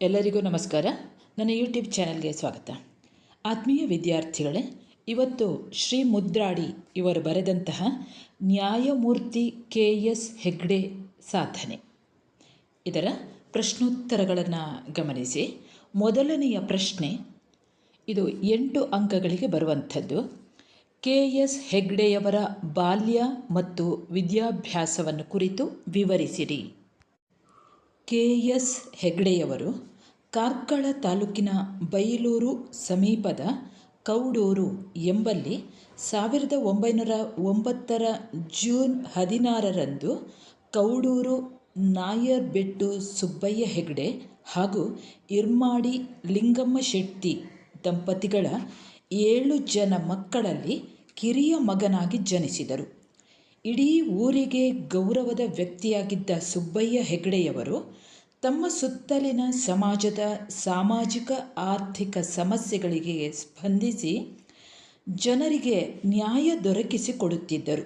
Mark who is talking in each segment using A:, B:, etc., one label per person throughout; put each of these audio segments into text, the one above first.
A: ಎಲ್ಲರಿಗೂ ನಮಸ್ಕಾರ. ನನ್ನ ಯೂಟ್ಯೂಬ್ ಚಾನಲ್ಗೆ ಸ್ವಾಗತ. ಆತ್ಮೀಯ ವಿದ್ಯಾರ್ಥಿಗಳೇ, ಇವತ್ತು ಶ್ರೀ ಮುದ್ರಾಡಿ ಇವರು ಬರೆದಂತಹ ನ್ಯಾಯಮೂರ್ತಿ KS ಹೆಗ್ಡೆ ಸಾಧನೆ ಇದರ ಪ್ರಶ್ನೋತ್ತರಗಳನ್ನು ಗಮನಿಸಿ. ಮೊದಲನೆಯ ಪ್ರಶ್ನೆ, ಇದು 8 ಅಂಕಗಳಿಗೆ ಬರುವಂಥದ್ದು. KS ಹೆಗ್ಡೆಯವರ ಬಾಲ್ಯ ಮತ್ತು ವಿದ್ಯಾಭ್ಯಾಸವನ್ನು ಕುರಿತು ವಿವರಿಸಿರಿ. KS ಹೆಗ್ಡೆಯವರು ಕಾರ್ಕಳ ತಾಲೂಕಿನ ಬೈಲೂರು ಸಮೀಪದ ಕೌಡೂರು ಎಂಬಲ್ಲಿ 1909 ಜೂನ್ 16ರಂದು ಕೌಡೂರು ನಾಯರ್ಬೆಟ್ಟು ಸುಬ್ಬಯ್ಯ ಹೆಗ್ಡೆ ಹಾಗೂ ಇರ್ಮಾಡಿ ಲಿಂಗಮ್ಮ ಶೆಟ್ಟಿ ದಂಪತಿಗಳ 7 ಜನ ಮಕ್ಕಳಲ್ಲಿ ಕಿರಿಯ ಮಗನಾಗಿ ಜನಿಸಿದರು. ಇಡೀ ಊರಿಗೆ ಗೌರವದ ವ್ಯಕ್ತಿಯಾಗಿದ್ದ ಸುಬ್ಬಯ್ಯ ಹೆಗ್ಡೆಯವರು ತಮ್ಮ ಸುತ್ತಲಿನ ಸಮಾಜದ ಸಾಮಾಜಿಕ ಆರ್ಥಿಕ ಸಮಸ್ಯೆಗಳಿಗೆ ಸ್ಪಂದಿಸಿ ಜನರಿಗೆ ನ್ಯಾಯ ದೊರಕಿಸಿಕೊಡುತ್ತಿದ್ದರು.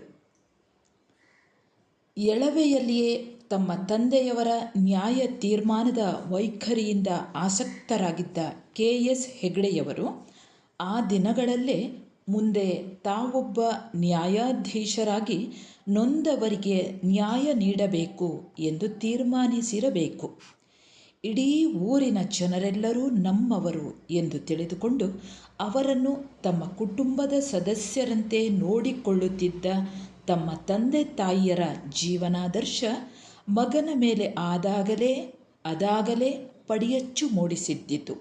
A: ಎಳವೆಯಲ್ಲಿಯೇ ತಮ್ಮ ತಂದೆಯವರ ನ್ಯಾಯ ತೀರ್ಮಾನದ ವೈಖರಿಯಿಂದ ಆಸಕ್ತರಾಗಿದ್ದ KS ಹೆಗ್ಡೆಯವರು ಆ ದಿನಗಳಲ್ಲೇ ಮುಂದೆ ತಾವೊಬ್ಬ ನ್ಯಾಯಾಧೀಶರಾಗಿ ನೊಂದವರಿಗೆ ನ್ಯಾಯ ನೀಡಬೇಕು ಎಂದು ತೀರ್ಮಾನಿಸಿರಬೇಕು. ಇಡೀ ಊರಿನ ಜನರೆಲ್ಲರೂ ನಮ್ಮವರು ಎಂದು ತಿಳಿದುಕೊಂಡು ಅವರನ್ನು ತಮ್ಮ ಕುಟುಂಬದ ಸದಸ್ಯರಂತೆ ನೋಡಿಕೊಳ್ಳುತ್ತಿದ್ದ ತಮ್ಮ ತಂದೆ ತಾಯಿಯರ ಜೀವನಾದರ್ಶ ಮಗನ ಮೇಲೆ ಅದಾಗಲೇ ಪಡಿಯಚ್ಚು ಮೂಡಿಸಿದ್ದಿತು.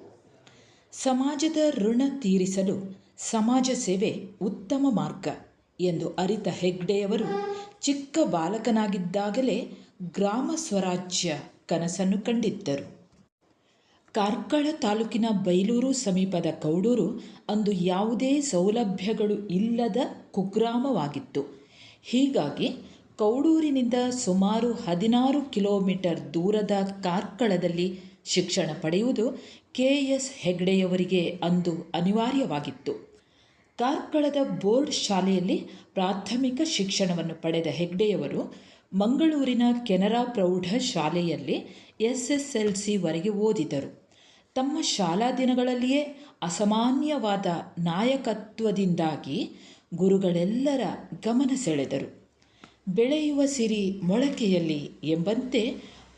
A: ಸಮಾಜದ ಋಣ ತೀರಿಸಲು ಸಮಾಜ ಸೇವೆ ಉತ್ತಮ ಮಾರ್ಗ ಎಂದು ಅರಿತ ಹೆಗ್ಡೆಯವರು ಚಿಕ್ಕ ಬಾಲಕನಾಗಿದ್ದಾಗಲೇ ಗ್ರಾಮ ಸ್ವರಾಜ್ಯ ಕನಸನ್ನು ಕಂಡಿದ್ದರು. ಕಾರ್ಕಳ ತಾಲೂಕಿನ ಬೈಲೂರು ಸಮೀಪದ ಕೌಡೂರು ಅಂದು ಯಾವುದೇ ಸೌಲಭ್ಯಗಳು ಇಲ್ಲದ ಕುಗ್ರಾಮವಾಗಿತ್ತು. ಹೀಗಾಗಿ ಕೌಡೂರಿನಿಂದ ಸುಮಾರು 16 ಕಿಲೋಮೀಟರ್ ದೂರದ ಕಾರ್ಕಳದಲ್ಲಿ ಶಿಕ್ಷಣ ಪಡೆಯುವುದು KS ಹೆಗ್ಡೆಯವರಿಗೆ ಅಂದು ಅನಿವಾರ್ಯವಾಗಿತ್ತು. ಕಾರ್ಕಳದ ಬೋರ್ಡ್ ಶಾಲೆಯಲ್ಲಿ ಪ್ರಾಥಮಿಕ ಶಿಕ್ಷಣವನ್ನು ಪಡೆದ ಹೆಗ್ಡೆಯವರು ಮಂಗಳೂರಿನ ಕೆನರಾ ಪ್ರೌಢ ಶಾಲೆಯಲ್ಲಿ SSLCವರೆಗೆ ಓದಿದರು. ತಮ್ಮ ಶಾಲಾ ದಿನಗಳಲ್ಲಿಯೇ ಅಸಾಮಾನ್ಯವಾದ ನಾಯಕತ್ವದಿಂದಾಗಿ ಗುರುಗಳೆಲ್ಲರ ಗಮನ ಸೆಳೆದರು. ಬೆಳೆಯುವ ಸಿರಿ ಮೊಳಕೆಯಲ್ಲಿ ಎಂಬಂತೆ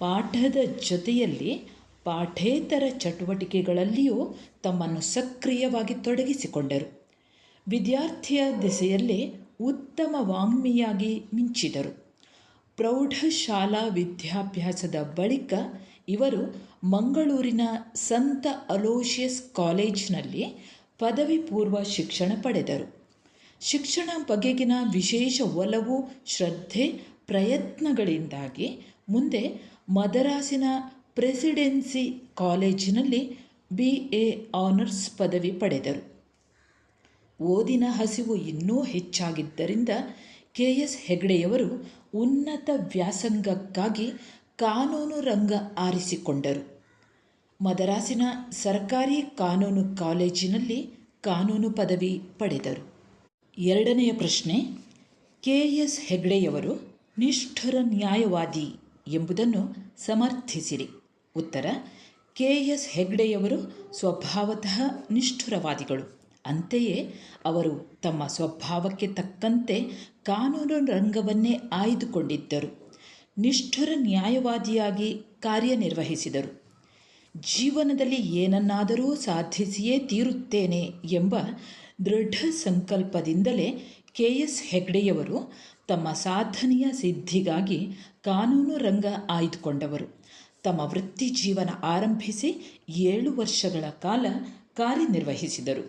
A: ಪಾಠದ ಜೊತೆಯಲ್ಲಿ ಪಾಠೇತರ ಚಟುವಟಿಕೆಗಳಲ್ಲಿಯೂ ತಮ್ಮನ್ನು ಸಕ್ರಿಯವಾಗಿ ತೊಡಗಿಸಿಕೊಂಡರು. ವಿದ್ಯಾರ್ಥಿಯ ದೆಸೆಯಲ್ಲೇ ಉತ್ತಮ ವಾಗ್ಮಿಯಾಗಿ ಮಿಂಚಿದರು. ಪ್ರೌಢಶಾಲಾ ವಿದ್ಯಾಭ್ಯಾಸದ ಬಳಿಕ ಇವರು ಮಂಗಳೂರಿನ ಸಂತ ಅಲೋಷಿಯಸ್ ಕಾಲೇಜಿನಲ್ಲಿ ಪದವಿ ಪೂರ್ವ ಶಿಕ್ಷಣ ಪಡೆದರು. ಶಿಕ್ಷಣ ಬಗೆಗಿನ ವಿಶೇಷ ಒಲವು, ಶ್ರದ್ಧೆ, ಪ್ರಯತ್ನಗಳಿಂದಾಗಿ ಮುಂದೆ ಮದರಾಸಿನ ಪ್ರೆಸಿಡೆನ್ಸಿ ಕಾಲೇಜಿನಲ್ಲಿ BA ಆನರ್ಸ್ ಪದವಿ ಪಡೆದರು. ಓದಿನ ಹಸಿವು ಇನ್ನೂ ಹೆಚ್ಚಾಗಿದ್ದರಿಂದ KS ಹೆಗ್ಡೆಯವರು ಉನ್ನತ ವ್ಯಾಸಂಗಕ್ಕಾಗಿ ಕಾನೂನು ರಂಗ ಆರಿಸಿಕೊಂಡರು. ಮದರಾಸಿನ ಸರ್ಕಾರಿ ಕಾನೂನು ಕಾಲೇಜಿನಲ್ಲಿ ಕಾನೂನು ಪದವಿ ಪಡೆದರು. ಎರಡನೆಯ ಪ್ರಶ್ನೆ, KS ಹೆಗ್ಡೆಯವರು ನಿಷ್ಠುರ ನ್ಯಾಯವಾದಿ ಎಂಬುದನ್ನು ಸಮರ್ಥಿಸಿರಿ. ಉತ್ತರ: KS ಹೆಗ್ಡೆಯವರು ಸ್ವಭಾವತಃ ನಿಷ್ಠುರವಾದಿಗಳು. ಅಂತೆಯೇ ಅವರು ತಮ್ಮ ಸ್ವಭಾವಕ್ಕೆ ತಕ್ಕಂತೆ ಕಾನೂನು ರಂಗವನ್ನೇ ಆಯ್ದುಕೊಂಡಿದ್ದರು. ನಿಷ್ಠುರ ನ್ಯಾಯವಾದಿಯಾಗಿ ಕಾರ್ಯನಿರ್ವಹಿಸಿದರು. ಜೀವನದಲ್ಲಿ ಏನನ್ನಾದರೂ ಸಾಧಿಸಿಯೇ ತೀರುತ್ತೇನೆ ಎಂಬ ದೃಢ ಸಂಕಲ್ಪದಿಂದಲೇ KS ಹೆಗ್ಡೆಯವರು ತಮ್ಮ ಸಾಧನೆಯ ಸಿದ್ಧಿಗಾಗಿ ಕಾನೂನು ರಂಗ ಆಯ್ದುಕೊಂಡವರು. ತಮ್ಮ ವೃತ್ತಿ ಜೀವನ ಆರಂಭಿಸಿ 7 ವರ್ಷಗಳ ಕಾಲ ಕಾರ್ಯನಿರ್ವಹಿಸಿದರು.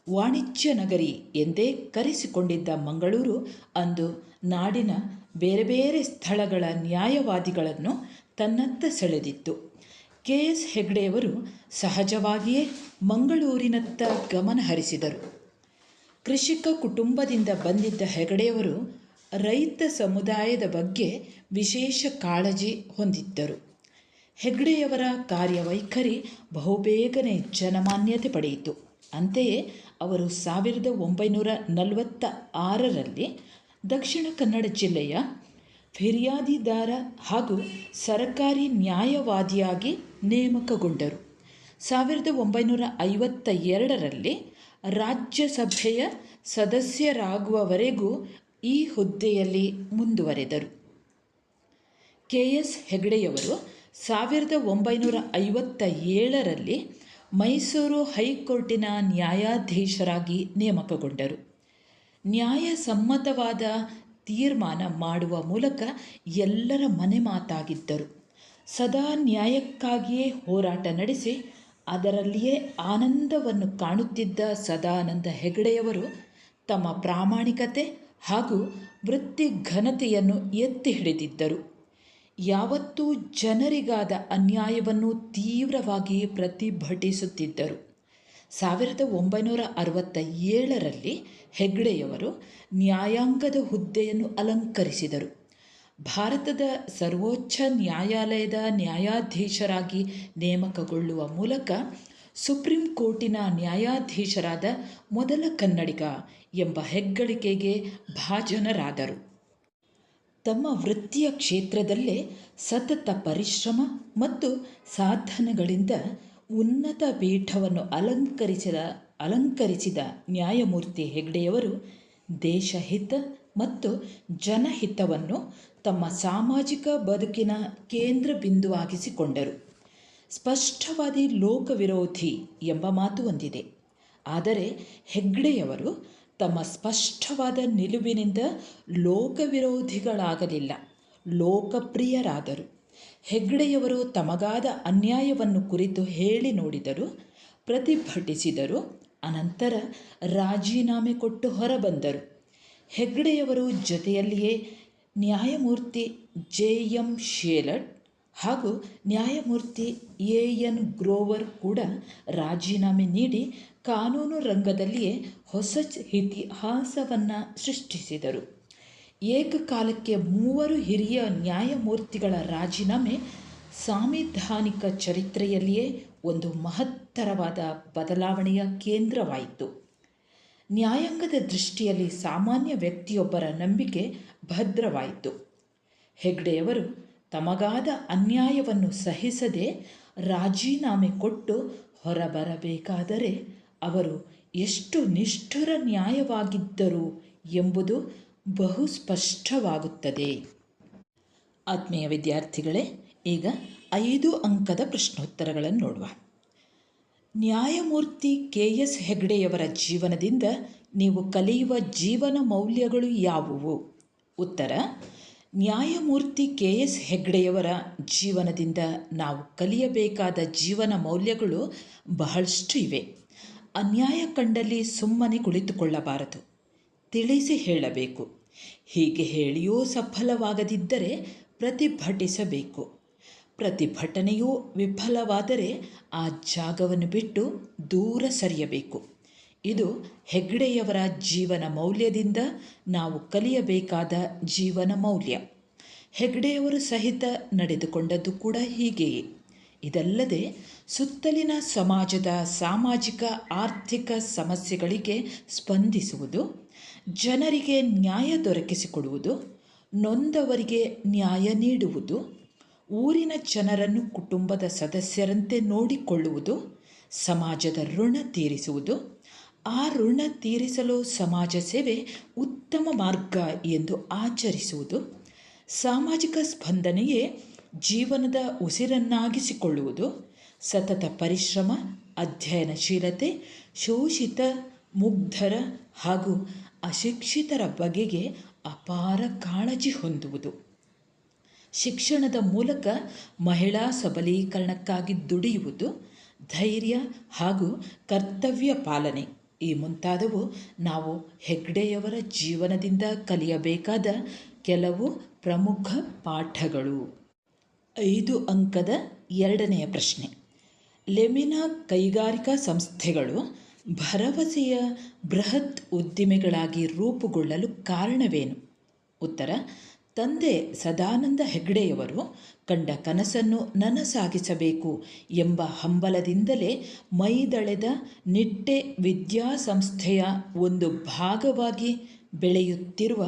A: ವಾಣಿಜ್ಯ ನಗರಿ ಎಂದೇ ಕರೆಸಿಕೊಂಡಿದ್ದ ಮಂಗಳೂರು ಅಂದು ನಾಡಿನ ಬೇರೆ ಬೇರೆ ಸ್ಥಳಗಳ ನ್ಯಾಯವಾದಿಗಳನ್ನು ತನ್ನತ್ತ ಸೆಳೆದಿತ್ತು. KS ಹೆಗ್ಡೆಯವರು ಸಹಜವಾಗಿಯೇ ಮಂಗಳೂರಿನತ್ತ ಗಮನ ಹರಿಸಿದರು. ಕೃಷಿಕ ಕುಟುಂಬದಿಂದ ಬಂದಿದ್ದ ಹೆಗ್ಡೆಯವರು ರೈತ ಸಮುದಾಯದ ಬಗ್ಗೆ ವಿಶೇಷ ಕಾಳಜಿ ಹೊಂದಿದ್ದರು. ಹೆಗ್ಡೆಯವರ ಕಾರ್ಯವೈಖರಿ ಬಹುಬೇಗನೆ ಜನಮಾನ್ಯತೆ ಪಡೆಯಿತು. ಅಂತೆಯೇ ಅವರು 1946ರಲ್ಲಿ ದಕ್ಷಿಣ ಕನ್ನಡ ಜಿಲ್ಲೆಯ ಫಿರ್ಯಾದಿದಾರ ಹಾಗೂ ಸರಕಾರಿ ನ್ಯಾಯವಾದಿಯಾಗಿ ನೇಮಕಗೊಂಡರು. 1952ರಲ್ಲಿ ರಾಜ್ಯಸಭೆಯ ಸದಸ್ಯರಾಗುವವರೆಗೂ ಈ ಹುದ್ದೆಯಲ್ಲಿ ಮುಂದುವರೆದರು. ಕೆ ಎಸ್ ಹೆಗಡೆಯವರು 1957ರಲ್ಲಿ ಮೈಸೂರು ಹೈಕೋರ್ಟಿನ ನ್ಯಾಯಾಧೀಶರಾಗಿ ನೇಮಕಗೊಂಡರು. ನ್ಯಾಯಸಮ್ಮತವಾದ ತೀರ್ಮಾನ ಮಾಡುವ ಮೂಲಕ ಎಲ್ಲರ ಮನೆ ಮಾತಾಗಿದ್ದರು. ಸದಾ ನ್ಯಾಯಕ್ಕಾಗಿಯೇ ಹೋರಾಟ ನಡೆಸಿ ಅದರಲ್ಲಿಯೇ ಆನಂದವನ್ನು ಕಾಣುತ್ತಿದ್ದ ಸದಾನಂದ ಹೆಗಡೆಯವರು ತಮ್ಮ ಪ್ರಾಮಾಣಿಕತೆ ಹಾಗೂ ವೃತ್ತಿ ಘನತೆಯನ್ನು ಎತ್ತಿ ಹಿಡಿದಿದ್ದರು. ಯಾವತ್ತೂ ಜನರಿಗಾದ ಅನ್ಯಾಯವನ್ನು ತೀವ್ರವಾಗಿ ಪ್ರತಿಭಟಿಸುತ್ತಿದ್ದರು. 1967ರಲ್ಲಿ ಹೆಗ್ಡೆಯವರು ನ್ಯಾಯಾಂಗದ ಹುದ್ದೆಯನ್ನು ಅಲಂಕರಿಸಿದರು. ಭಾರತದ ಸರ್ವೋಚ್ಚ ನ್ಯಾಯಾಲಯದ ನ್ಯಾಯಾಧೀಶರಾಗಿ ನೇಮಕಗೊಳ್ಳುವ ಮೂಲಕ ಸುಪ್ರೀಂ ಕೋರ್ಟಿನ ನ್ಯಾಯಾಧೀಶರಾದ ಮೊದಲ ಕನ್ನಡಿಗ ಎಂಬ ಹೆಗ್ಗಳಿಕೆಗೆ ಭಾಜನರಾದರು. ತಮ್ಮ ವೃತ್ತಿಯ ಕ್ಷೇತ್ರದಲ್ಲೇ ಸತತ ಪರಿಶ್ರಮ ಮತ್ತು ಸಾಧನೆಗಳಿಂದ ಉನ್ನತ ಪೀಠವನ್ನು ಅಲಂಕರಿಸಿದ ನ್ಯಾಯಮೂರ್ತಿ ಹೆಗ್ಡೆಯವರು ದೇಶಹಿತ ಮತ್ತು ಜನಹಿತವನ್ನು ತಮ್ಮ ಸಾಮಾಜಿಕ ಬದುಕಿನ ಕೇಂದ್ರ ಬಿಂದುವಾಗಿಸಿಕೊಂಡರು. ಸ್ಪಷ್ಟವಾದಿ ಲೋಕವಿರೋಧಿ ಎಂಬ ಮಾತು ಹೊಂದಿದೆ. ಆದರೆ ಹೆಗ್ಡೆಯವರು ತಮ್ಮ ಸ್ಪಷ್ಟವಾದ ನಿಲುವಿನಿಂದ ಲೋಕವಿರೋಧಿಗಳಾಗಲಿಲ್ಲ, ಲೋಕಪ್ರಿಯರಾದರು. ಹೆಗ್ಡೆಯವರು ತಮಗಾದ ಅನ್ಯಾಯವನ್ನು ಕುರಿತು ಹೇಳಿ ನೋಡಿದರು, ಪ್ರತಿಭಟಿಸಿದರು, ಅನಂತರ ರಾಜೀನಾಮೆ ಕೊಟ್ಟು ಹೊರಬಂದರು. ಹೆಗ್ಡೆಯವರ ಜೊತೆಯಲ್ಲಿಯೇ ನ್ಯಾಯಮೂರ್ತಿ ಜೆ ಎಂ ಶೇಲಟ್ ಹಾಗೂ ನ್ಯಾಯಮೂರ್ತಿ ಎ ಎನ್ ಗ್ರೋವರ್ ಕೂಡ ರಾಜೀನಾಮೆ ನೀಡಿ ಕಾನೂನು ರಂಗದಲ್ಲಿಯೇ ಹೊಸ ಇತಿಹಾಸವನ್ನು ಸೃಷ್ಟಿಸಿದರು. ಏಕಕಾಲಕ್ಕೆ 3 ಹಿರಿಯ ನ್ಯಾಯಮೂರ್ತಿಗಳ ರಾಜೀನಾಮೆ ಸಾಂವಿಧಾನಿಕ ಚರಿತ್ರೆಯಲ್ಲಿಯೇ ಒಂದು ಮಹತ್ತರವಾದ ಬದಲಾವಣೆಯ ಕೇಂದ್ರವಾಯಿತು. ನ್ಯಾಯಾಂಗದ ದೃಷ್ಟಿಯಲ್ಲಿ ಸಾಮಾನ್ಯ ವ್ಯಕ್ತಿಯೊಬ್ಬರ ನಂಬಿಕೆ ಭದ್ರವಾಯಿತು. ಹೆಗ್ಡೆಯವರು ತಮಗಾದ ಅನ್ಯಾಯವನ್ನು ಸಹಿಸದೆ ರಾಜೀನಾಮೆ ಕೊಟ್ಟು ಹೊರಬರಬೇಕಾದರೆ ಅವರು ಎಷ್ಟು ನಿಷ್ಠುರ ನ್ಯಾಯವಾಗಿದ್ದರು ಎಂಬುದು ಬಹು ಸ್ಪಷ್ಟವಾಗುತ್ತದೆ. ಆತ್ಮೀಯ ವಿದ್ಯಾರ್ಥಿಗಳೇ, ಈಗ 5 ಅಂಕದ ಪ್ರಶ್ನೋತ್ತರಗಳನ್ನು ನೋಡುವ. ನ್ಯಾಯಮೂರ್ತಿ ಕೆ ಎಸ್ ಹೆಗ್ಡೆಯವರ ಜೀವನದಿಂದ ನೀವು ಕಲಿಯುವ ಜೀವನ ಮೌಲ್ಯಗಳು ಯಾವುವು? ಉತ್ತರ: ನ್ಯಾಯಮೂರ್ತಿ ಕೆ ಎಸ್ ಹೆಗ್ಡೆಯವರ ಜೀವನದಿಂದ ನಾವು ಕಲಿಯಬೇಕಾದ ಜೀವನ ಮೌಲ್ಯಗಳು ಬಹಳಷ್ಟು ಇವೆ. ಅನ್ಯಾಯ ಕಂಡಲ್ಲಿ ಸುಮ್ಮನೆ ಕುಳಿತುಕೊಳ್ಳಬಾರದು, ತಿಳಿಸಿ ಹೇಳಬೇಕು. ಹೀಗೆ ಹೇಳಿಯೂ ಸಫಲವಾಗದಿದ್ದರೆ ಪ್ರತಿಭಟಿಸಬೇಕು. ಪ್ರತಿಭಟನೆಯೂ ವಿಫಲವಾದರೆ ಆ ಜಾಗವನ್ನು ಬಿಟ್ಟು ದೂರ ಸರಿಯಬೇಕು. ಇದು ಹೆಗ್ಡೆಯವರ ಜೀವನ ಮೌಲ್ಯದಿಂದ ನಾವು ಕಲಿಯಬೇಕಾದ ಜೀವನ ಮೌಲ್ಯ. ಹೆಗ್ಡೆಯವರು ಸಹಿತ ನಡೆದುಕೊಂಡದ್ದು ಕೂಡ ಹೀಗೆಯೇ. ಇದಲ್ಲದೆ ಸುತ್ತಲಿನ ಸಮಾಜದ ಸಾಮಾಜಿಕ ಆರ್ಥಿಕ ಸಮಸ್ಯೆಗಳಿಗೆ ಸ್ಪಂದಿಸುವುದು, ಜನರಿಗೆ ನ್ಯಾಯ ದೊರಕಿಸಿಕೊಡುವುದು, ನೊಂದವರಿಗೆ ನ್ಯಾಯ ನೀಡುವುದು, ಊರಿನ ಜನರನ್ನು ಕುಟುಂಬದ ಸದಸ್ಯರಂತೆ ನೋಡಿಕೊಳ್ಳುವುದು, ಸಮಾಜದ ಋಣ ತೀರಿಸುವುದು, ಆ ಋಣ ತೀರಿಸಲು ಸಮಾಜ ಸೇವೆ ಉತ್ತಮ ಮಾರ್ಗ ಎಂದು ಆಚರಿಸುವುದು, ಸಾಮಾಜಿಕ ಸ್ಪಂದನೆಯೇ ಜೀವನದ ಉಸಿರನ್ನಾಗಿಸಿಕೊಳ್ಳುವುದು, ಸತತ ಪರಿಶ್ರಮ, ಅಧ್ಯಯನಶೀಲತೆ, ಶೋಷಿತ, ಮುಗ್ಧರ ಹಾಗೂ ಅಶಿಕ್ಷಿತರ ಬಗೆಗೆ ಅಪಾರ ಕಾಳಜಿ ಹೊಂದುವುದು, ಶಿಕ್ಷಣದ ಮೂಲಕ ಮಹಿಳಾ ಸಬಲೀಕರಣಕ್ಕಾಗಿ ದುಡಿಯುವುದು, ಧೈರ್ಯ ಹಾಗೂ ಕರ್ತವ್ಯ ಪಾಲನೆ ಈ ಮುಂತಾದವು ನಾವು ಹೆಗ್ಡೆಯವರ ಜೀವನದಿಂದ ಕಲಿಯಬೇಕಾದ ಕೆಲವು ಪ್ರಮುಖ ಪಾಠಗಳು. 5 ಅಂಕದ 2ನೆಯ ಪ್ರಶ್ನೆ. ಲೆಮಿನಾ ಕೈಗಾರಿಕಾ ಸಂಸ್ಥೆಗಳು ಭರವಸೆಯ ಬೃಹತ್ ಉದ್ದಿಮೆಗಳಾಗಿ ರೂಪುಗೊಳ್ಳಲು ಕಾರಣವೇನು? ಉತ್ತರ: ತಂದೆ ಸದಾನಂದ ಹೆಗ್ಡೆಯವರು ಕಂಡ ಕನಸನ್ನು ನನಸಾಗಿಸಬೇಕು ಎಂಬ ಹಂಬಲದಿಂದಲೇ ಮೈದಳೆದ ನಿಟ್ಟೆ ವಿದ್ಯಾಸಂಸ್ಥೆಯ ಒಂದು ಭಾಗವಾಗಿ ಬೆಳೆಯುತ್ತಿರುವ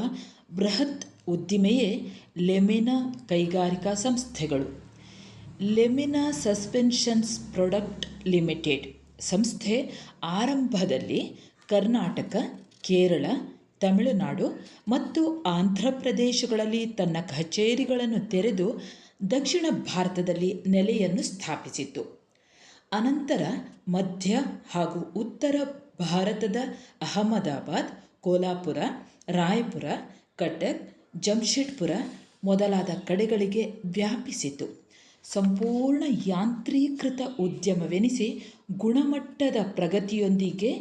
A: ಬೃಹತ್ ಉದ್ದಿಮೆಯೇ ಲೆಮಿನಾ ಕೈಗಾರಿಕಾ ಸಂಸ್ಥೆಗಳು. ಲೆಮಿನಾ ಸಸ್ಪೆನ್ಷನ್ಸ್ ಪ್ರಾಡಕ್ಟ್ ಲಿಮಿಟೆಡ್ ಸಂಸ್ಥೆ ಆರಂಭದಲ್ಲಿ ಕರ್ನಾಟಕ, ಕೇರಳ, ತಮಿಳುನಾಡು ಮತ್ತು ಆಂಧ್ರ ಪ್ರದೇಶಗಳಲ್ಲಿ ತನ್ನ ಕಚೇರಿಗಳನ್ನು ತೆರೆದು ದಕ್ಷಿಣ ಭಾರತದಲ್ಲಿ ನೆಲೆಯನ್ನು ಸ್ಥಾಪಿಸಿತು. ಅನಂತರ ಮಧ್ಯ ಹಾಗೂ ಉತ್ತರ ಭಾರತದ ಅಹಮದಾಬಾದ್, ಕೋಲ್ಹಾಪುರ, ರಾಯಪುರ, ಕಟಕ್, ಜಮ್ಶೆಡ್ಪುರ ಮೊದಲಾದ ಕಡೆಗಳಿಗೆ ವ್ಯಾಪಿಸಿತು. ಸಂಪೂರ್ಣ ಯಾಂತ್ರೀಕೃತ ಉದ್ಯಮವೆನಿಸಿ ಗುಣಮಟ್ಟದ ಪ್ರಗತಿಯೊಂದಿಗೆ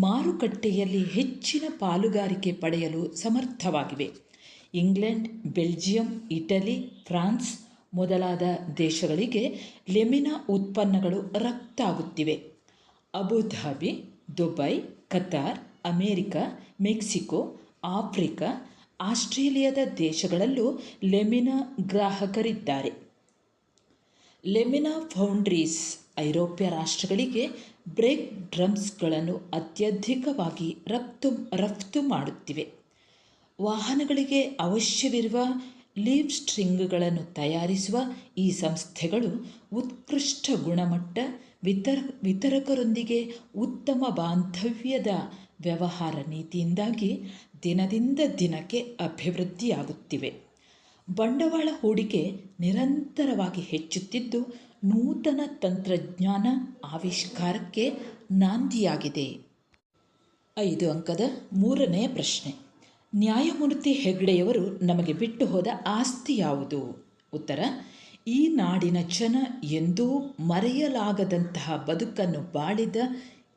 A: ಮಾರುಕಟ್ಟೆಯಲ್ಲಿ ಹೆಚ್ಚಿನ ಪಾಲುಗಾರಿಕೆ ಪಡೆಯಲು ಸಮರ್ಥವಾಗಿವೆ. ಇಂಗ್ಲೆಂಡ್, ಬೆಲ್ಜಿಯಂ, ಇಟಲಿ, ಫ್ರಾನ್ಸ್ ಮೊದಲಾದ ದೇಶಗಳಿಗೆ ಲೆಮಿನಾ ಉತ್ಪನ್ನಗಳು ರಫ್ತಾಗುತ್ತಿವೆ. Abu Dhabi, Dubai, Qatar, America, Mexico, Africa, ಆಸ್ಟ್ರೇಲಿಯಾದ ದೇಶಗಳಲ್ಲೂ ಲೆಮಿನಾ ಗ್ರಾಹಕರಿದ್ದಾರೆ. ಲೆಮಿನಾ ಫೌಂಡ್ರೀಸ್ ಐರೋಪ್ಯ ರಾಷ್ಟ್ರಗಳಿಗೆ ಬ್ರೇಕ್ ಡ್ರಮ್ಸ್ಗಳನ್ನು ಅತ್ಯಧಿಕವಾಗಿ ರಫ್ತು ಮಾಡುತ್ತಿವೆ. ವಾಹನಗಳಿಗೆ ಅವಶ್ಯವಿರುವ ಲೀವ್ ಸ್ಟ್ರಿಂಗ್ಗಳನ್ನು ತಯಾರಿಸುವ ಈ ಸಂಸ್ಥೆಗಳು ಉತ್ಕೃಷ್ಟ ಗುಣಮಟ್ಟ, ವಿತರಕರೊಂದಿಗೆ ಉತ್ತಮ ಬಾಂಧವ್ಯದ ವ್ಯವಹಾರ ನೀತಿಯಿಂದಾಗಿ ದಿನದಿಂದ ದಿನಕ್ಕೆ ಅಭಿವೃದ್ಧಿಯಾಗುತ್ತಿವೆ. ಬಂಡವಾಳ ಹೂಡಿಕೆ ನಿರಂತರವಾಗಿ ಹೆಚ್ಚುತ್ತಿದ್ದು ನೂತನ ತಂತ್ರಜ್ಞಾನ ಆವಿಷ್ಕಾರಕ್ಕೆ ನಾಂದಿಯಾಗಿದೆ. 5 ಅಂಕದ 3ನೇ ಪ್ರಶ್ನೆ. ನ್ಯಾಯಮೂರ್ತಿ ಹೆಗ್ಡೆಯವರು ನಮಗೆ ಬಿಟ್ಟು ಹೋದ ಆಸ್ತಿ ಯಾವುದು? ಉತ್ತರ: ಈ ನಾಡಿನ ಜನ ಎಂದೂ ಮರೆಯಲಾಗದಂತಹ ಬದುಕನ್ನು ಬಾಳಿದ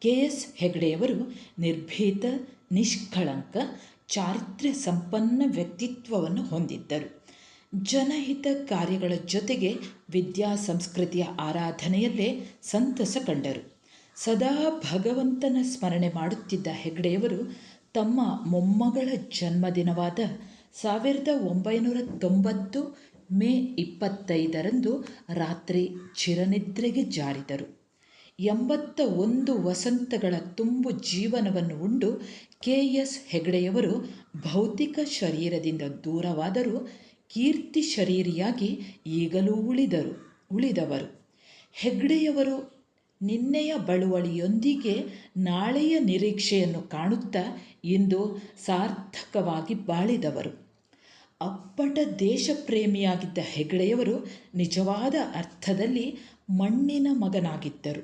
A: ಕೆ.ಎಸ್. ಹೆಗ್ಡೆಯವರು ನಿರ್ಭೀತ, ನಿಷ್ಕಳಂಕ, ಚಾರಿತ್ರ್ಯ ಸಂಪನ್ನ ವ್ಯಕ್ತಿತ್ವವನ್ನು ಹೊಂದಿದ್ದರು. ಜನಹಿತ ಕಾರ್ಯಗಳ ಜೊತೆಗೆ ವಿದ್ಯಾ ಸಂಸ್ಕೃತಿಯ ಆರಾಧನೆಯಲ್ಲೇ ಸಂತಸ ಕಂಡರು. ಸದಾ ಭಗವಂತನ ಸ್ಮರಣೆ ಮಾಡುತ್ತಿದ್ದ ಹೆಗ್ಡೆಯವರು ತಮ್ಮ ಮೊಮ್ಮಗಳ ಜನ್ಮದಿನವಾದ 1990 ಮೇ 25ರಂದು ರಾತ್ರಿ ಚಿರನಿದ್ರೆಗೆ ಜಾರಿದರು. 81 ವಸಂತಗಳ ತುಂಬು ಜೀವನವನ್ನು ಉಂಡು ಕೆ.ಎಸ್. ಹೆಗ್ಡೆಯವರು ಭೌತಿಕ ಶರೀರದಿಂದ ದೂರವಾದರೂ ಕೀರ್ತಿ ಶರೀರಿಯಾಗಿ ಈಗಲೂ ಉಳಿದವರು. ಹೆಗ್ಡೆಯವರು ನಿನ್ನೆಯ ಬಳುವಳಿಯೊಂದಿಗೆ ನಾಳೆಯ ನಿರೀಕ್ಷೆಯನ್ನು ಕಾಣುತ್ತಾ ಇಂದು ಸಾರ್ಥಕವಾಗಿ ಬಾಳಿದವರು. ಅಪ್ಪಟ ದೇಶಪ್ರೇಮಿಯಾಗಿದ್ದ ಹೆಗ್ಡೆಯವರು ನಿಜವಾದ ಅರ್ಥದಲ್ಲಿ ಮಣ್ಣಿನ ಮಗನಾಗಿದ್ದರು.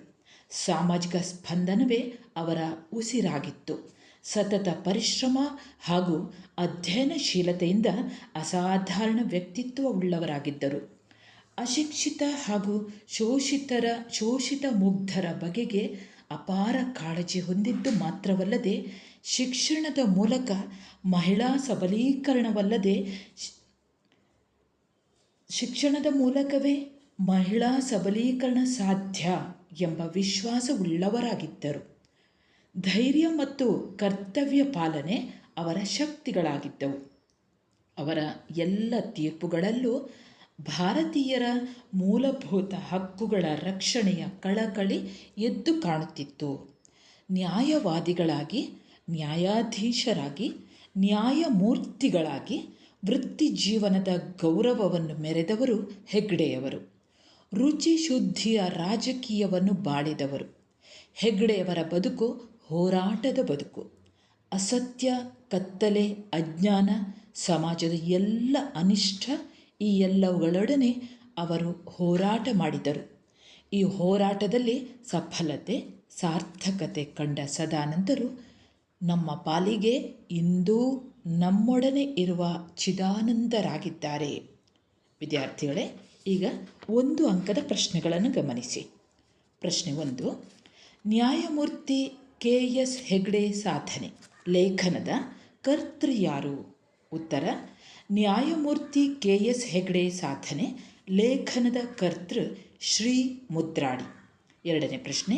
A: ಸಾಮಾಜಿಕ ಸ್ಪಂದನವೇ ಅವರ ಉಸಿರಾಗಿತ್ತು. ಸತತ ಪರಿಶ್ರಮ ಹಾಗೂ ಅಧ್ಯಯನಶೀಲತೆಯಿಂದ ಅಸಾಧಾರಣ ವ್ಯಕ್ತಿತ್ವವುಳ್ಳವರಾಗಿದ್ದರು. ಅಶಿಕ್ಷಿತ ಹಾಗೂ ಶೋಷಿತ ಮುಗ್ಧರ ಬಗೆಗೆ ಅಪಾರ ಕಾಳಜಿ ಹೊಂದಿದ್ದು ಮಾತ್ರವಲ್ಲದೆ ಶಿಕ್ಷಣದ ಮೂಲಕ ಶಿಕ್ಷಣದ ಮೂಲಕವೇ ಮಹಿಳಾ ಸಬಲೀಕರಣ ಸಾಧ್ಯ ಎಂಬ ವಿಶ್ವಾಸವುಳ್ಳವರಾಗಿದ್ದರು. ಧೈರ್ಯ ಮತ್ತು ಕರ್ತವ್ಯ ಪಾಲನೆ ಅವರ ಶಕ್ತಿಗಳಾಗಿದ್ದವು. ಅವರ ಎಲ್ಲ ತೀರ್ಪುಗಳಲ್ಲೂ ಭಾರತೀಯರ ಮೂಲಭೂತ ಹಕ್ಕುಗಳ ರಕ್ಷಣೆಯ ಕಳಕಳಿ ಎದ್ದು ಕಾಣುತ್ತಿತ್ತು. ನ್ಯಾಯವಾದಿಗಳಾಗಿ, ನ್ಯಾಯಾಧೀಶರಾಗಿ, ನ್ಯಾಯಮೂರ್ತಿಗಳಾಗಿ ವೃತ್ತಿ ಜೀವನದ ಗೌರವವನ್ನು ಮೆರೆದವರು ಹೆಗ್ಡೆಯವರು. ರುಚಿ ಶುದ್ಧಿಯ ರಾಜಕೀಯವನ್ನು ಬಾಳಿದವರು. ಹೆಗ್ಡೆಯವರ ಬದುಕು ಹೋರಾಟದ ಬದುಕು. ಅಸತ್ಯ, ಕತ್ತಲೆ, ಅಜ್ಞಾನ, ಸಮಾಜದ ಎಲ್ಲ ಅನಿಷ್ಟ ಈ ಎಲ್ಲವುಗಳೊಡನೆ ಅವರು ಹೋರಾಟ ಮಾಡಿದರು. ಈ ಹೋರಾಟದಲ್ಲಿ ಸಫಲತೆ, ಸಾರ್ಥಕತೆ ಕಂಡ ಸದಾನಂದರು ನಮ್ಮ ಪಾಲಿಗೆ ಇಂದೂ ನಮ್ಮೊಡನೆ ಇರುವ ಚಿದಾನಂದರಾಗಿದ್ದಾರೆ. ವಿದ್ಯಾರ್ಥಿಗಳೇ, ಈಗ 1 ಅಂಕದ ಪ್ರಶ್ನೆಗಳನ್ನು ಗಮನಿಸಿ. ಪ್ರಶ್ನೆ 1. ನ್ಯಾಯಮೂರ್ತಿ ಕೆ.ಎಸ್. ಹೆಗ್ಡೆ ಸಾಧನೆ ಲೇಖನದ ಕರ್ತೃ ಯಾರು? ಉತ್ತರ: ನ್ಯಾಯಮೂರ್ತಿ ಕೆ.ಎಸ್. ಹೆಗ್ಡೆ ಸಾಧನೆ ಲೇಖನದ ಕರ್ತೃ ಶ್ರೀ ಮುದ್ರಾಡಿ. 2ನೇ ಪ್ರಶ್ನೆ.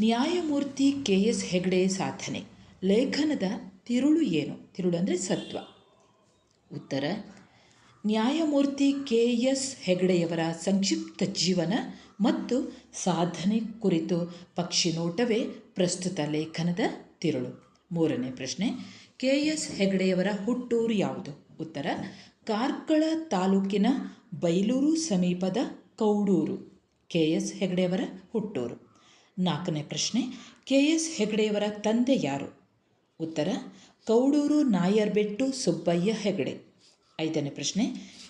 A: ನ್ಯಾಯಮೂರ್ತಿ ಕೆ.ಎಸ್. ಹೆಗ್ಡೆ ಸಾಧನೆ ಲೇಖನದ ತಿರುಳು ಏನು? ತಿರುಳು ಅಂದರೆ ಸತ್ವ. ಉತ್ತರ: ನ್ಯಾಯಮೂರ್ತಿ ಕೆ.ಎಸ್. ಹೆಗ್ಡೆಯವರ ಸಂಕ್ಷಿಪ್ತ ಜೀವನ ಮತ್ತು ಸಾಧನೆ ಕುರಿತು ಪಕ್ಷಿನೋಟವೇ ಪ್ರಸ್ತುತ ಲೇಖನದ ತಿರುಳು. 3ನೇ ಪ್ರಶ್ನೆ. ಕೆ.ಎಸ್. ಹೆಗ್ಡೆಯವರ ಹುಟ್ಟೂರು ಯಾವುದು? ಉತ್ತರ: ಕಾರ್ಕಳ ತಾಲೂಕಿನ ಬೈಲೂರು ಸಮೀಪದ ಕೌಡೂರು. KS ಹೆಗಡೆಯವರ ಹುಟ್ಟೂರು. 4ನೇ ಪ್ರಶ್ನೆ, KS ಹೆಗಡೆಯವರ ತಂದೆ ಯಾರು? ಉತ್ತರ ಕೌಡೂರು ನಾಯರ್ಬೆಟ್ಟು ಸುಬ್ಬಯ್ಯ ಹೆಗಡೆ. 5ನೇ ಪ್ರಶ್ನೆ,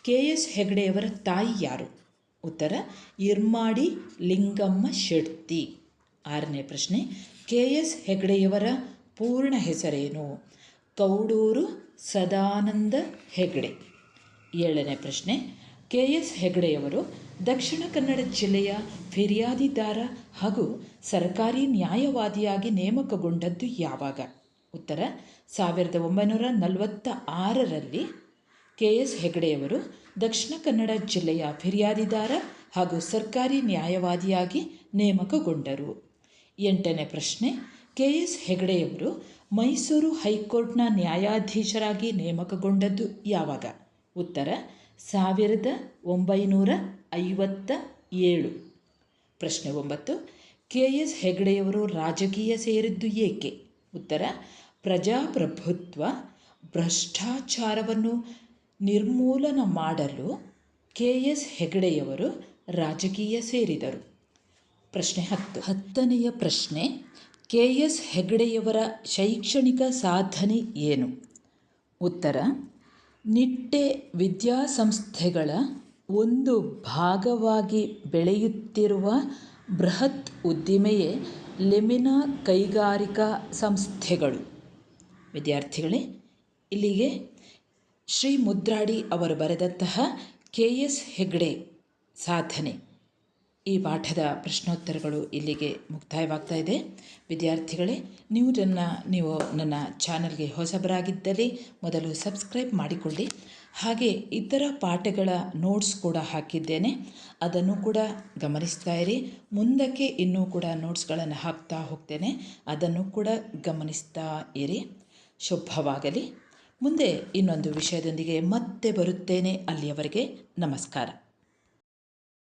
A: KS ಹೆಗಡೆಯವರ ತಾಯಿ ಯಾರು? ಉತ್ತರ ಇರ್ಮಾಡಿ ಲಿಂಗಮ್ಮ ಶೆಟ್ಟಿ. 6ನೇ ಪ್ರಶ್ನೆ, KS ಹೆಗಡೆಯವರ ಪೂರ್ಣ ಹೆಸರೇನು? ಕೌಡೂರು ಸದಾನಂದ ಹೆಗಡೆ. 7ನೇ ಪ್ರಶ್ನೆ, KS ಹೆಗಡೆಯವರು ದಕ್ಷಿಣ ಕನ್ನಡ ಜಿಲ್ಲೆಯ ಫಿರ್ಯಾದಿದಾರ ಹಾಗೂ ಸರ್ಕಾರಿ ನ್ಯಾಯವಾದಿಯಾಗಿ ನೇಮಕಗೊಂಡದ್ದು ಯಾವಾಗ? ಉತ್ತರ 1946ರಲ್ಲಿ KS ಹೆಗಡೆಯವರು ದಕ್ಷಿಣ ಕನ್ನಡ ಜಿಲ್ಲೆಯ ಫಿರ್ಯಾದಿದಾರ ಹಾಗೂ ಸರ್ಕಾರಿ ನ್ಯಾಯವಾದಿಯಾಗಿ ನೇಮಕಗೊಂಡರು. 8ನೇ ಪ್ರಶ್ನೆ, KS ಹೆಗಡೆಯವರು ಮೈಸೂರು ಹೈಕೋರ್ಟ್ನ ನ್ಯಾಯಾಧೀಶರಾಗಿ ನೇಮಕಗೊಂಡದ್ದು ಯಾವಾಗ? ಉತ್ತರ 1957. ಪ್ರಶ್ನೆ 9, KS ಹೆಗಡೆಯವರು ರಾಜಕೀಯ ಸೇರಿದ್ದು ಏಕೆ? ಉತ್ತರ ಪ್ರಜಾಪ್ರಭುತ್ವ ಭ್ರಷ್ಟಾಚಾರವನ್ನು ನಿರ್ಮೂಲನ ಮಾಡಲು KS ಹೆಗಡೆಯವರು ರಾಜಕೀಯ ಸೇರಿದರು. ಪ್ರಶ್ನೆ 10ನೆಯ ಪ್ರಶ್ನೆ, KS ಹೆಗಡೆಯವರ ಶೈಕ್ಷಣಿಕ ಸಾಧನೆ ಏನು? ಉತ್ತರ ನಿಟ್ಟೆ ವಿದ್ಯಾಸಂಸ್ಥೆಗಳ ಒಂದು ಭಾಗವಾಗಿ ಬೆಳೆಯುತ್ತಿರುವ ಬೃಹತ್ ಉದ್ದಿಮೆಯೇ ಲೆಮಿನಾ ಕೈಗಾರಿಕಾ ಸಂಸ್ಥೆಗಳು. ವಿದ್ಯಾರ್ಥಿಗಳೇ, ಇಲ್ಲಿಗೆ ಶ್ರೀ ಮುದ್ರಾಡಿ ಅವರು ಬರೆದಂತಹ KS ಹೆಗಡೆ ಸಾಧನೆ ಈ ಪಾಠದ ಪ್ರಶ್ನೋತ್ತರಗಳು ಇಲ್ಲಿಗೆ ಮುಕ್ತಾಯವಾಗ್ತಾ ಇದೆ. ವಿದ್ಯಾರ್ಥಿಗಳೇ, ನೀವು ನನ್ನ ಚಾನಲ್ಗೆ ಹೊಸಬರಾಗಿದ್ದಲ್ಲಿ ಮೊದಲು ಸಬ್ಸ್ಕ್ರೈಬ್ ಮಾಡಿಕೊಳ್ಳಿ. ಹಾಗೆ ಇತರ ಪಾಠಗಳ ನೋಟ್ಸ್ ಕೂಡ ಹಾಕಿದ್ದೇನೆ, ಅದನ್ನು ಕೂಡ ಗಮನಿಸ್ತಾ ಇರಿ. ಮುಂದಕ್ಕೆ ಇನ್ನೂ ಕೂಡ ನೋಟ್ಸ್ಗಳನ್ನು ಹಾಕ್ತಾ ಹೋಗ್ತೇನೆ, ಅದನ್ನು ಕೂಡ ಗಮನಿಸ್ತಾ ಇರಿ. ಶುಭವಾಗಲಿ. ಮುಂದೆ ಇನ್ನೊಂದು ವಿಷಯದೊಂದಿಗೆ ಮತ್ತೆ ಬರುತ್ತೇನೆ. ಅಲ್ಲಿಯವರೆಗೆ ನಮಸ್ಕಾರ.